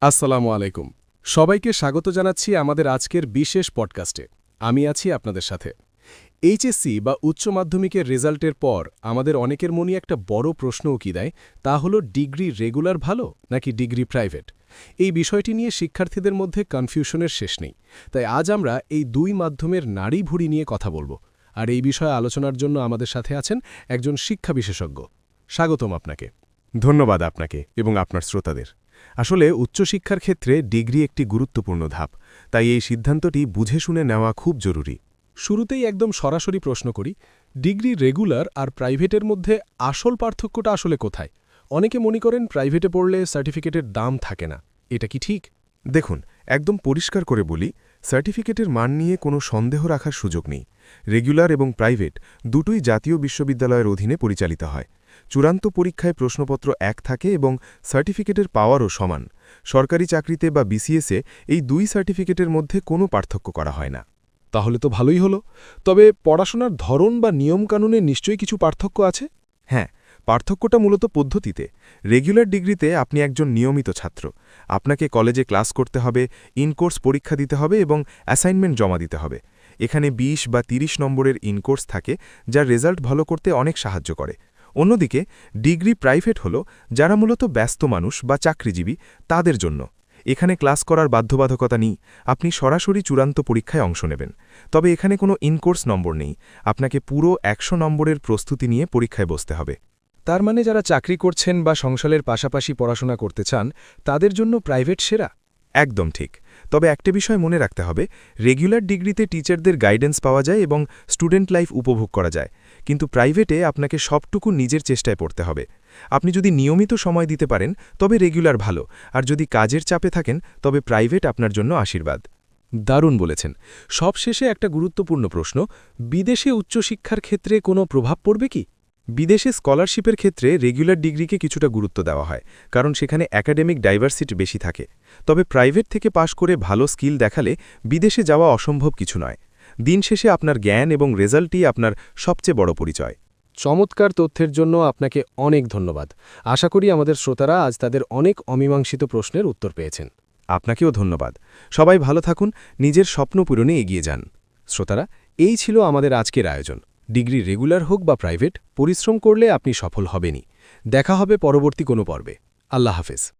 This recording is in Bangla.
আসসালামু আলাইকুম। সবাইকে স্বাগত জানাচ্ছি আমাদের আজকের বিশেষ পডকাস্টে। আমি আছি আপনাদের সাথে। এইচএসসি বা উচ্চ মাধ্যমিকের রেজাল্টের পর আমাদের অনেকের মনে একটা বড় প্রশ্নও কি দেয়, তা হলো ডিগ্রি রেগুলার ভালো নাকি ডিগ্রি প্রাইভেট। এই বিষয়টি নিয়ে শিক্ষার্থীদের মধ্যে কনফিউশনের শেষ নেই। তাই আজ আমরা এই দুই মাধ্যমের নাড়ি ভুড়ি নিয়ে কথা বলব। আর এই বিষয়ে আলোচনার জন্য আমাদের সাথে আছেন একজন শিক্ষা বিশেষজ্ঞ। স্বাগতম আপনাকে। ধন্যবাদ আপনাকে এবং আপনার শ্রোতাদের। আসলে উচ্চশিক্ষার ক্ষেত্রে ডিগ্রি একটি গুরুত্বপূর্ণ ধাপ, তাই এই সিদ্ধান্তটি বুঝে শুনে নেওয়া খুব জরুরি। শুরুতেই একদম সরাসরি প্রশ্ন করি, ডিগ্রি রেগুলার আর প্রাইভেটের মধ্যে আসল পার্থক্যটা আসলে কোথায়? অনেকে মনে করেন প্রাইভেটে পড়লে সার্টিফিকেটের দাম থাকে না। এটা কি ঠিক? দেখুন, একদম পরিষ্কার করে বলি, সার্টিফিকেটের মান নিয়ে কোনো সন্দেহ রাখার সুযোগ নেই। রেগুলার এবং প্রাইভেট দুটোই জাতীয় বিশ্ববিদ্যালয়ের অধীনে পরিচালিত হয়। চূড়ান্ত পরীক্ষায় প্রশ্নপত্র এক থাকে এবং সার্টিফিকেটের পাওয়ারও সমান। সরকারি চাকরিতে বা বিসিএসে এই দুই সার্টিফিকেটের মধ্যে কোনো পার্থক্য করা হয় না। তাহলে তো ভালোই হলো। তবে পড়াশোনার ধরন বা নিয়মকানুনে নিশ্চয়ই কিছু পার্থক্য আছে? হ্যাঁ, পার্থক্যটা মূলত পদ্ধতিতে। রেগুলার ডিগ্রিতে আপনি একজন নিয়মিত ছাত্র। আপনাকে কলেজে ক্লাস করতে হবে, ইনকোর্স পরীক্ষা দিতে হবে এবং অ্যাসাইনমেন্ট জমা দিতে হবে। এখানে ২০ বা ৩০ নম্বরের ইনকোর্স থাকে, যার রেজাল্ট ভালো করতে অনেক সাহায্য করে। অন্যদিকে ডিগ্রি প্রাইভেট হল যারা মূলত ব্যস্ত মানুষ বা চাকরিজীবী, তাদের জন্য। এখানে ক্লাস করার বাধ্যবাধকতা নেই, আপনি সরাসরি চূড়ান্ত পরীক্ষায় অংশ নেবেন। তবে এখানে কোনো ইনকোর্স নম্বর নেই, আপনাকে পুরো ১০০ নম্বরের প্রস্তুতি নিয়ে পরীক্ষায় বসতে হবে। তার মানে যারা চাকরি করছেন বা সংসারের পাশাপাশি পড়াশোনা করতে চান, তাদের জন্য প্রাইভেট সেরা? একদম ঠিক। তবে একটা বিষয় মনে রাখতে হবে, রেগুলার ডিগ্রিতে টিচারদের গাইডেন্স পাওয়া যায় এবং স্টুডেন্ট লাইফ উপভোগ করা যায়, কিন্তু প্রাইভেটে আপনাকে সবটুকু নিজের চেষ্টায় পড়তে হবে। আপনি যদি নিয়মিত সময় দিতে পারেন তবে রেগুলার ভালো, আর যদি কাজের চাপে থাকেন তবে প্রাইভেট আপনার জন্য আশীর্বাদ। দারুণ বলেছেন। সবশেষে একটা গুরুত্বপূর্ণ প্রশ্ন, বিদেশে উচ্চশিক্ষার ক্ষেত্রে কোনো প্রভাব পড়বে কি? বিদেশে স্কলারশিপের ক্ষেত্রে রেগুলার ডিগ্রিকে কিছুটা গুরুত্ব দেওয়া হয়, কারণ সেখানে একাডেমিক ডাইভার্সিটি বেশি থাকে। তবে প্রাইভেট থেকে পাশ করে ভালো স্কিল দেখালে বিদেশে যাওয়া অসম্ভব কিছু নয়। দিন শেষে আপনার জ্ঞান এবং রেজাল্টই আপনার সবচেয়ে বড় পরিচয়। চমৎকার তথ্যের জন্য আপনাকে অনেক ধন্যবাদ। আশা করি আমাদের শ্রোতারা আজ তাদের অনেক অমীমাংসিত প্রশ্নের উত্তর পেয়েছেন। আপনাকেও ধন্যবাদ। সবাই ভালো থাকুন, নিজের স্বপ্ন পূরণে এগিয়ে যান। শ্রোতারা, এই ছিল আমাদের আজকের আয়োজন। ডিগ্রি রেগুলার হোক বা প্রাইভেট, পরিশ্রম করলে আপনি সফল হবেনই। দেখা হবে পরবর্তী কোনো পর্বে। আল্লাহ হাফেজ।